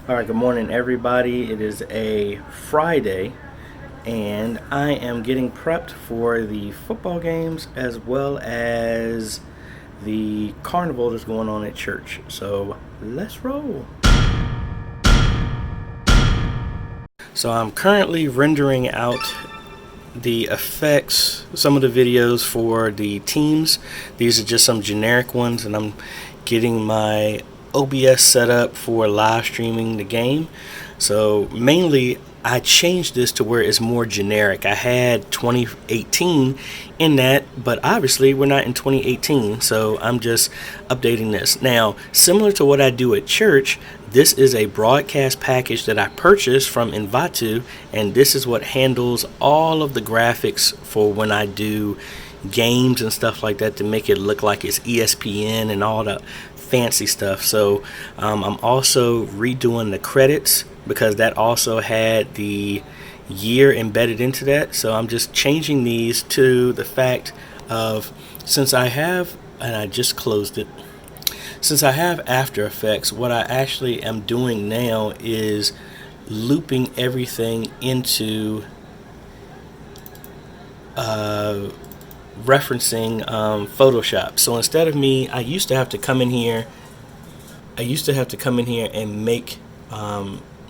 All right, good morning, everybody. It is a Friday, and I am getting prepped for the football games as well as the carnival that's going on at church. So let's roll. So I'm currently rendering out the effects, some of the videos for the teams. These are just some generic ones, and I'm getting my OBS set up for live streaming the game. So mainly I changed this to where it's more generic. I had 2018 in that, but obviously we're not in 2018, so I'm just updating this. Now, similar to what I do at church, this is a broadcast package that I purchased from Invatu, and this is what handles all of the graphics for when I do games and stuff like that to make it look like it's ESPN and all the fancy stuff. So I'm also redoing the credits because that also had the year embedded into that. So I'm just changing these to the fact of, since I have, and I just closed it, since I have After Effects, what I actually am doing now is looping everything into referencing Photoshop. So instead of me, I used to have to come in here and make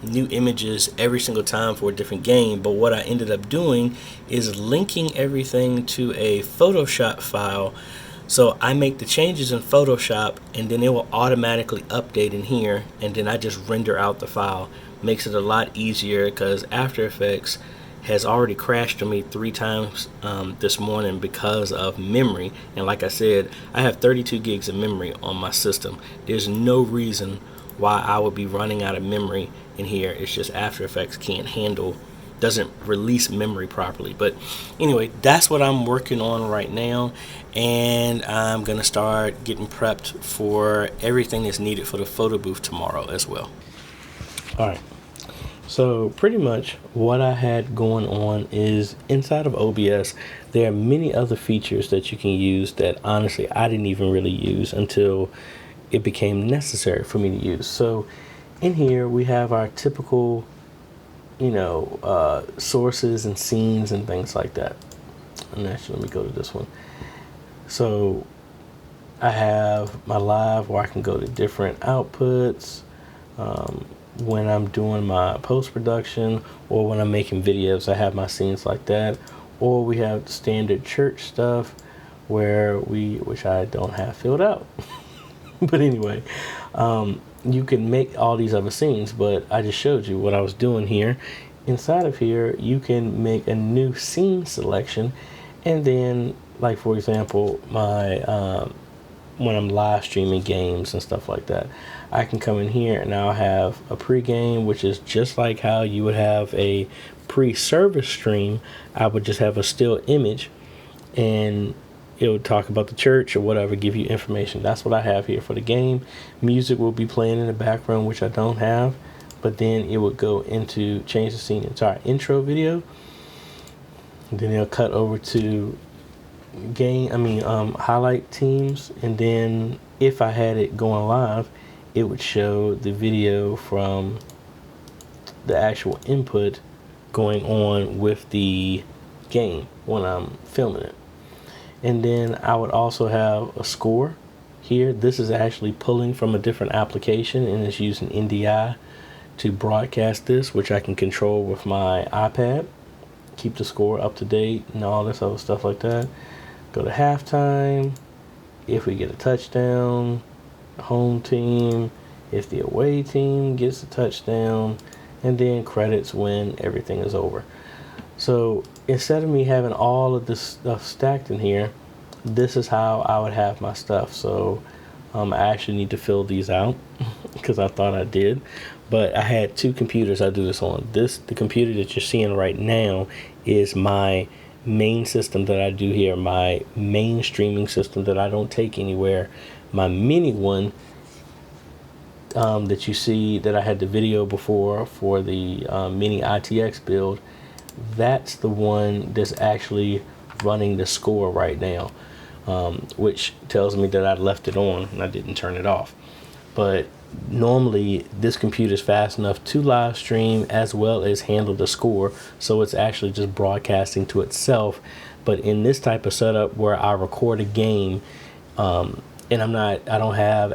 new images every single time for a different game. But what I ended up doing is linking everything to a Photoshop file. So I make the changes in Photoshop, and then it will automatically update in here, and then I just render out the file. Makes it a lot easier because After Effects has already crashed on me 3 times this morning because of memory. And like I said, I have 32 gigs of memory on my system. There's no reason why I would be running out of memory in here. It's just After Effects doesn't release memory properly. But anyway, that's what I'm working on right now, and I'm gonna start getting prepped for everything that's needed for the photo booth tomorrow as well. All right. So pretty much what I had going on is, inside of OBS, there are many other features that you can use that honestly I didn't even really use until it became necessary for me to use. So in here we have our typical, sources and scenes and things like that. And actually, let me go to this one. So I have my live where I can go to different outputs. When I'm doing my post-production or when I'm making videos, I have my scenes like that. Or we have standard church stuff which I don't have filled out. But anyway, you can make all these other scenes, but I just showed you what I was doing here. Inside of here, you can make a new scene selection, and then, like for example, my when I'm live streaming games and stuff like that, I can come in here and I'll have a pre-game, which is just like how you would have a pre-service stream. I would just have a still image, and it would talk about the church or whatever, give you information. That's what I have here for the game. Music will be playing in the background, which I don't have, but then it would go into change the scene into our intro video. And then it'll cut over to highlight teams, and then if I had it going live, it would show the video from the actual input going on with the game when I'm filming it. And then I would also have a score here. This is actually pulling from a different application, and it's using NDI to broadcast this, which I can control with my iPad, keep the score up to date and all this other stuff like that. Go to halftime, if we get a touchdown, home team, if the away team gets a touchdown, and then credits when everything is over. So instead of me having all of this stuff stacked in here, this is how I would have my stuff. So I actually need to fill these out because I thought I did, but I had 2 computers I do this on. The computer that you're seeing right now is my main system that I do here, my main streaming system that I don't take anywhere. My mini one that you see that I had the video before for the mini ITX build, that's the one that's actually running the score right now, which tells me that I left it on and I didn't turn it off. But normally this computer is fast enough to live stream as well as handle the score, so it's actually just broadcasting to itself. But in this type of setup where I record a game, and I don't have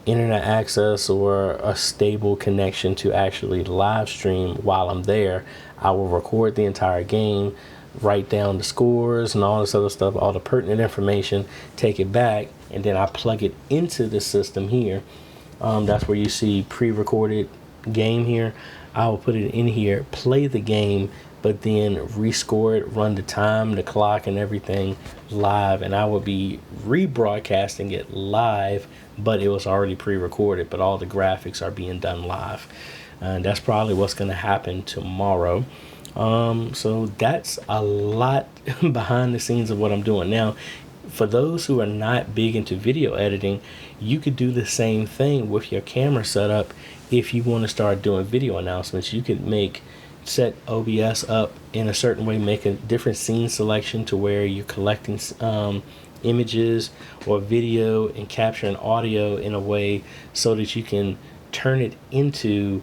internet access or a stable connection to actually live stream while I'm there, I will record the entire game, write down the scores and all this other stuff, all the pertinent information, take it back, and then I plug it into the system here. That's where you see pre-recorded game here. I will put it in here, play the game, but then rescore it, run the time, the clock, and everything live, and I will be rebroadcasting it live, but it was already pre-recorded, but all the graphics are being done live. And that's probably what's going to happen tomorrow. So that's a lot behind the scenes of what I'm doing. Now, for those who are not big into video editing, you could do the same thing with your camera setup. If you want to start doing video announcements, you could set OBS up in a certain way, make a different scene selection to where you're collecting images or video and capturing audio in a way so that you can turn it into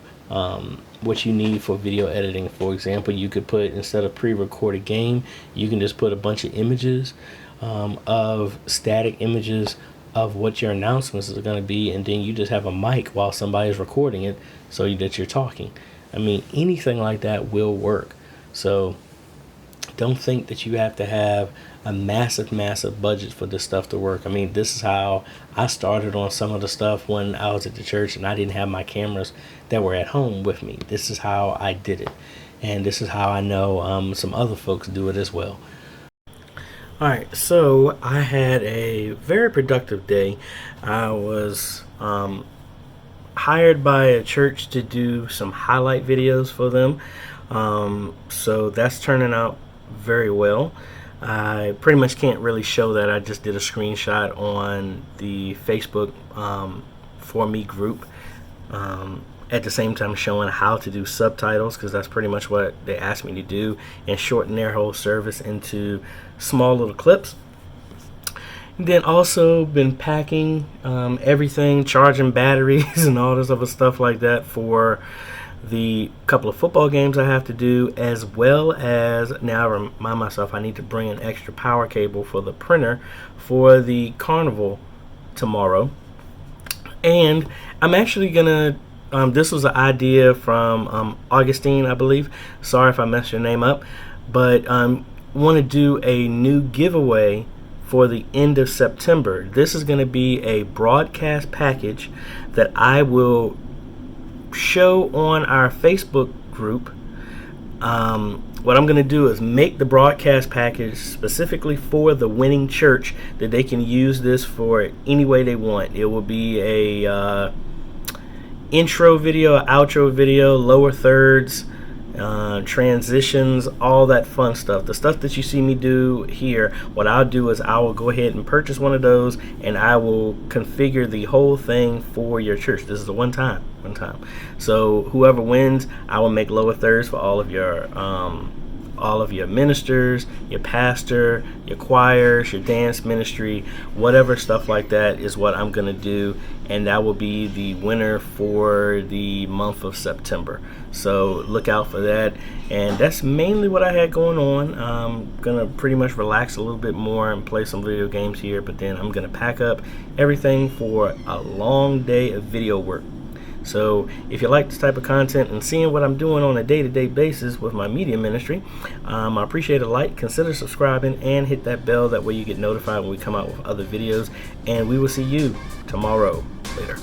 what you need for video editing. For example, you could put, instead of pre-recorded game, you can just put a bunch of images, of static images of what your announcements are going to be, and then you just have a mic while somebody's recording it so that you're talking. I mean, anything like that will work. So don't think that you have to have a massive budget for this stuff to work. I mean, this is how I started on some of the stuff when I was at the church and I didn't have my cameras that were at home with me. This is how I did it, and this is how I know some other folks do it as well. Alright, so I had a very productive day. I was hired by a church to do some highlight videos for them. So that's turning out very well. I pretty much can't really show that. I just did a screenshot on the Facebook For Me group. At the same time showing how to do subtitles, because that's pretty much what they asked me to do, and shorten their whole service into small little clips. And then also been packing everything, charging batteries and all this other stuff like that for the couple of football games I have to do, as well as now I remind myself I need to bring an extra power cable for the printer for the Carnival tomorrow. And I'm actually gonna this was an idea from Augustine, I believe. Sorry if I messed your name up, but want to do a new giveaway for the end of September. This is going to be a broadcast package that I will show on our Facebook group. What I'm going to do is make the broadcast package specifically for the winning church, that they can use this for any way they want. It will be a intro video, outro video, lower thirds, transitions, all that fun stuff. The stuff that you see me do here, what I'll do is I will go ahead and purchase one of those, and I will configure the whole thing for your church. This is a one time. So whoever wins, I will make lower thirds for all of your ministers, your pastor, your choirs, your dance ministry, whatever stuff like that is what I'm going to do, and that will be the winner for the month of September. So look out for that, and that's mainly what I had going on. I'm going to pretty much relax a little bit more and play some video games here, but then I'm going to pack up everything for a long day of video work. So if you like this type of content and seeing what I'm doing on a day-to-day basis with my media ministry, I appreciate a like, consider subscribing, and hit that bell. That way you get notified when we come out with other videos. And we will see you tomorrow. Later.